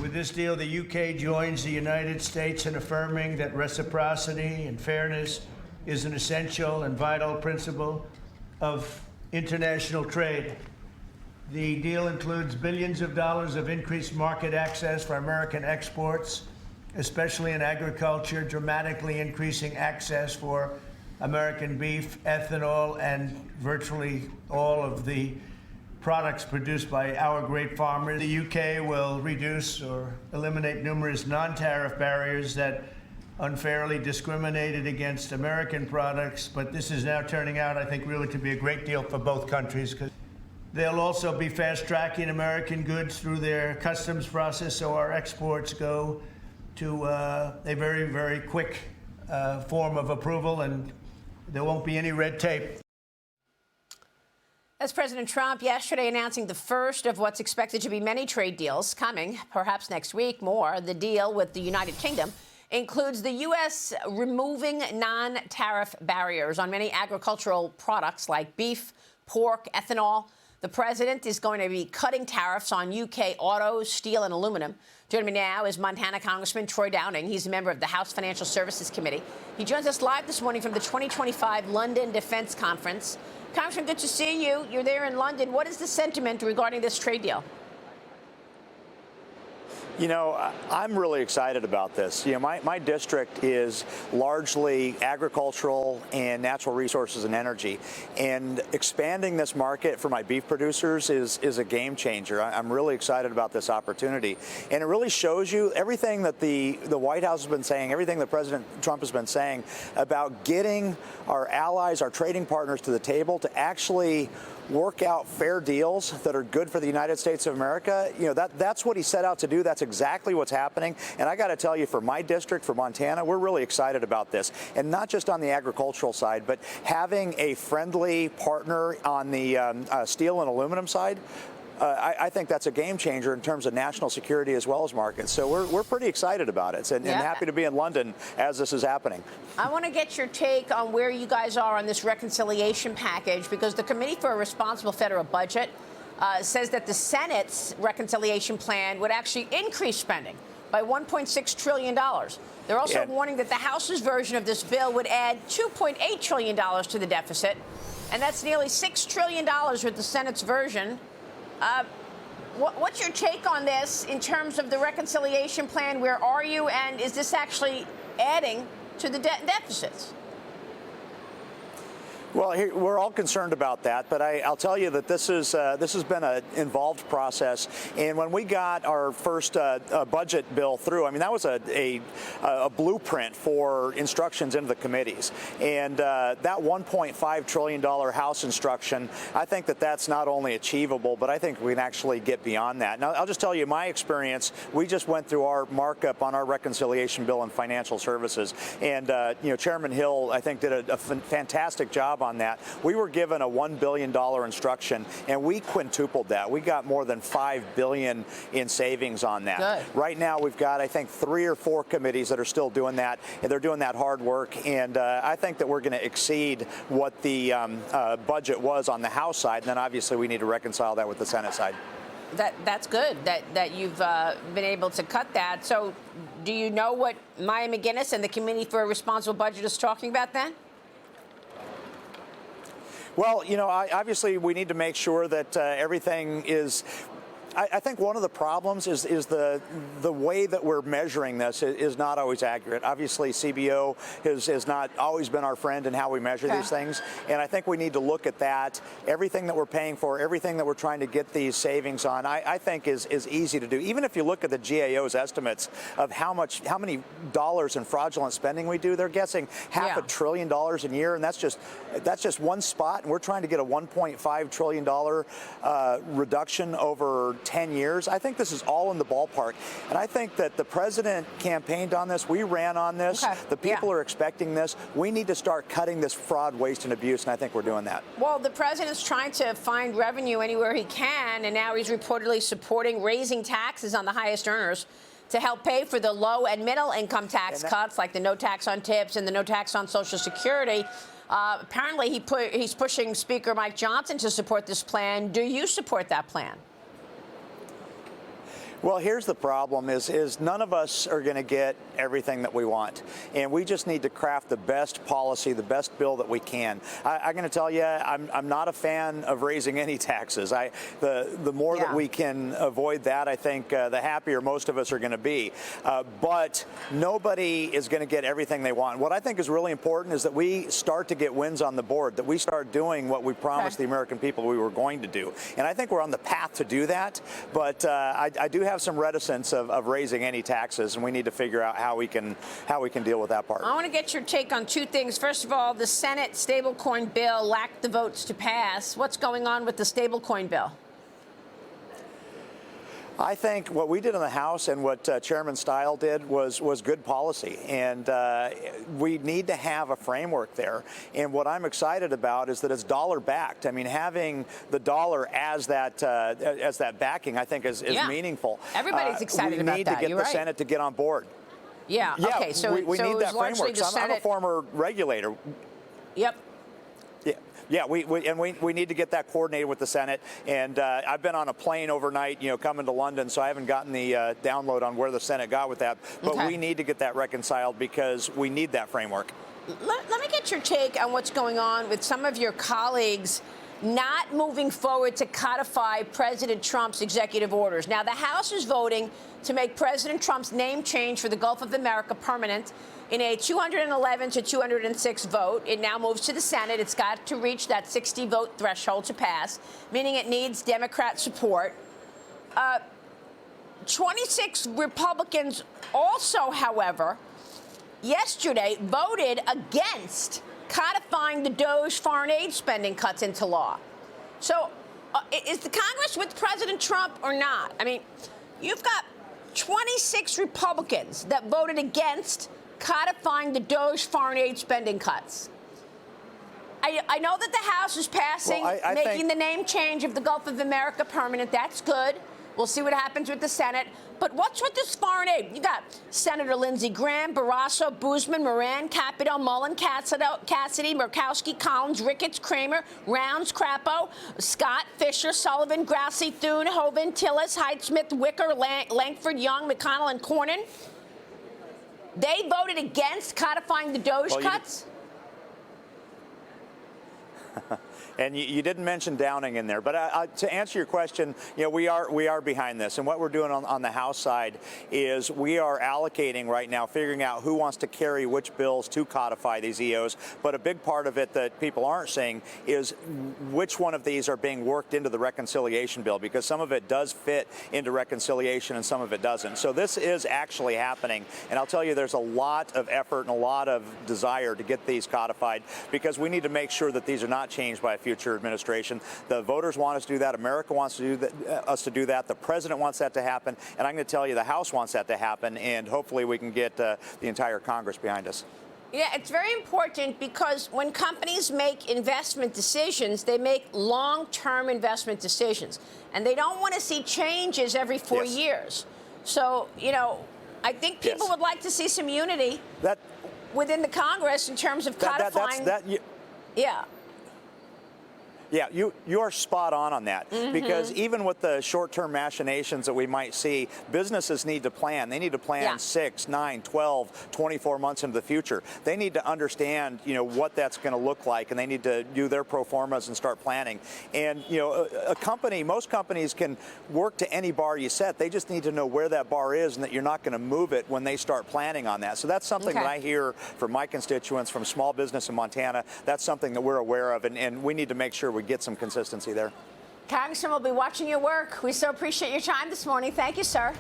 With this deal, the UK joins the United States in affirming that reciprocity and fairness is an essential and vital principle of international trade. The deal includes billions of dollars of increased market access for American exports, especially in agriculture, dramatically increasing access for American beef, ethanol, and virtually all of the products produced by our great farmers. The UK will reduce or eliminate numerous non-tariff barriers that unfairly discriminated against American products, but this is now turning out, I think, really to be a great deal for both countries, because they'll also be fast-tracking American goods through their customs process, so our exports go to a very, very quick form of approval, and there won't be any red tape. That's President Trump yesterday announcing the first of what's expected to be many trade deals coming, perhaps next week more. The deal with the United Kingdom includes the U.S. removing non-tariff barriers on many agricultural products like beef, pork, ethanol. The president is going to be cutting tariffs on UK autos, steel, and aluminum. Joining me now is Montana Congressman Troy Downing. He's a member of the House Financial Services Committee. He joins us live this morning from the 2025 London Defense Conference. Congressman, good to see you. You're there in London. What is the sentiment regarding this trade deal? You know, I'm really excited about this. You know, my district is largely agricultural and natural resources and energy. And expanding this market for my beef producers is a game changer. I'm really excited about this opportunity. And it really shows you everything that the White House has been saying, everything that President Trump has been saying about getting our allies, our trading partners to the table to actually work out fair deals that are good for the United States of America. You know, that's what he set out to do. That's exactly what's happening. And I got to tell you, for my district, for Montana, we're really excited about this. And not just on the agricultural side, but having a friendly partner on the steel and aluminum side. I think that's a game changer in terms of national security as well as markets. So we're pretty excited about it and happy to be in London as this is happening. I want to get your take on where you guys are on this reconciliation package, because the Committee for a Responsible Federal Budget says that the Senate's reconciliation plan would actually increase spending by $1.6 trillion. They're also warning that the House's version of this bill would add $2.8 trillion to the deficit, and that's nearly $6 trillion with the Senate's version. What's your take on this in terms of the reconciliation plan? Where are you? And is this actually adding to the deficits? Well, we're all concerned about that, but I'll tell you that this has been an involved process. And when we got our first budget bill through, I mean, that was a blueprint for instructions into the committees. And that $1.5 trillion House instruction, I think that's not only achievable, but I think we can actually get beyond that. Now, I'll just tell you my experience. We just went through our markup on our reconciliation bill in financial services, and you know, Chairman Hill, I think, did a fantastic job on that. We were given a $1 billion instruction, and we quintupled that. We got more than $5 billion in savings on that. Good. Right now, we've got, I think, 3 or 4 committees that are still doing that, and they're doing that hard work. And I think that we're going to exceed what the budget was on the House side, and then obviously we need to reconcile that with the Senate side. That's good that you've been able to cut that. So do you know what Maya McGuinness and the Committee for a Responsible Budget is talking about then? Well, you know, obviously we need to make sure that everything is. I think one of the problems is the way that we're measuring this is not always accurate. Obviously, CBO has not always been our friend in how we measure these things, and I think we need to look at that. Everything that we're paying for, everything that we're trying to get these savings on, I think is easy to do. Even if you look at the GAO's estimates of how many dollars in fraudulent spending we do, they're guessing $500 billion a year, and that's just one spot, and we're trying to get a $1.5 trillion reduction over 10 years. I think this is all in the ballpark. And I think that the president campaigned on this. We ran on this. The people are expecting this. We need to start cutting this fraud, waste, and abuse, and I think we're doing that. Well, the president's trying to find revenue anywhere he can, and now he's reportedly supporting raising taxes on the highest earners to help pay for the low and middle income tax cuts, like the no tax on tips and the no tax on Social Security. Apparently, he's pushing Speaker Mike Johnson to support this plan. Do you support that plan? Well, here's the problem is none of us are going to get everything that we want. And we just need to craft the best policy, the best bill that we can. I'm going to tell you, I'm not a fan of raising any taxes. The more that we can avoid that, I think the happier most of us are going to be. But nobody is going to get everything they want. What I think is really important is that we start to get wins on the board, that we start doing what we promised the American people we were going to do. And I think we're on the path to do that. But I do have some reticence of raising any taxes, and we need to figure out how we can deal with that part. I want to get your take on two things. First of all, the Senate stablecoin bill lacked the votes to pass. What's going on with the stablecoin bill? I think what we did in the House and what Chairman Stile did was good policy, and we need to have a framework there. And what I'm excited about is that it's dollar-backed. I mean, having the dollar as that backing, I think, is meaningful. Everybody's excited about that. We need to get the Senate to get on board. Yeah. Okay. So we need that framework. So I'm a former regulator. Yep. Yeah, we need to get that coordinated with the Senate. And I've been on a plane overnight, coming to London, so I haven't gotten the download on where the Senate got with that. But we need to get that reconciled because we need that framework. Let me get your take on what's going on with some of your colleagues not moving forward to codify President Trump's executive orders. Now, the House is voting to make President Trump's name change for the Gulf of America permanent in a 211 to 206 vote. It now moves to the Senate. It's got to reach that 60-vote threshold to pass, meaning it needs Democrat support. 26 Republicans also, however, yesterday voted against codifying the DOGE foreign aid spending cuts into law. So is the Congress with President Trump or not? I mean, you've got 26 Republicans that voted against codifying the DOGE foreign aid spending cuts. I know that the House is passing, making the name change of the Gulf of America permanent. That's good. We'll see what happens with the Senate. But what's with this foreign aid? You got Senator Lindsey Graham, Barrasso, Boozman, Moran, Capito, Mullen, Cassidy, Murkowski, Collins, Ricketts, Kramer, Rounds, Crapo, Scott, Fisher, Sullivan, Grassley, Thune, Hoven, Tillis, Hyde-Smith, Wicker, Langford, Young, McConnell, and Cornyn. They voted against codifying the DOGE cuts? And you didn't mention Downing in there, but to answer your question, we are behind this, and what we're doing on the House side is we are allocating right now, figuring out who wants to carry which bills to codify these EOs. But a big part of it that people aren't seeing is which one of these are being worked into the reconciliation bill, because some of it does fit into reconciliation and some of it doesn't. So this is actually happening, and I'll tell you, there's a lot of effort and a lot of desire to get these codified, because we need to make sure that these are not changed by a future administration. The voters want us to do that. America wants to do us to do that. The president wants that to happen. And I'm going to tell you, the House wants that to happen. And hopefully we can get the entire Congress behind us. Yeah, it's very important because when companies make investment decisions, they make long-term investment decisions. And they don't want to see changes every 4 years. So, I think people would like to see some unity within the Congress in terms of codifying. Yeah, you are spot on that, because even with the short-term machinations that we might see, businesses need to plan. They need to plan 6, 9, 12, 24 months into the future. They need to understand, what that's going to look like, and they need to do their pro formas and start planning. And, most companies can work to any bar you set. They just need to know where that bar is and that you're not going to move it when they start planning on that. So that's something that I hear from my constituents, from small business in Montana. That's something that we're aware of, and we need to make sure we get some consistency there. Congressman, we'll be watching your work. We so appreciate your time this morning. Thank you, sir.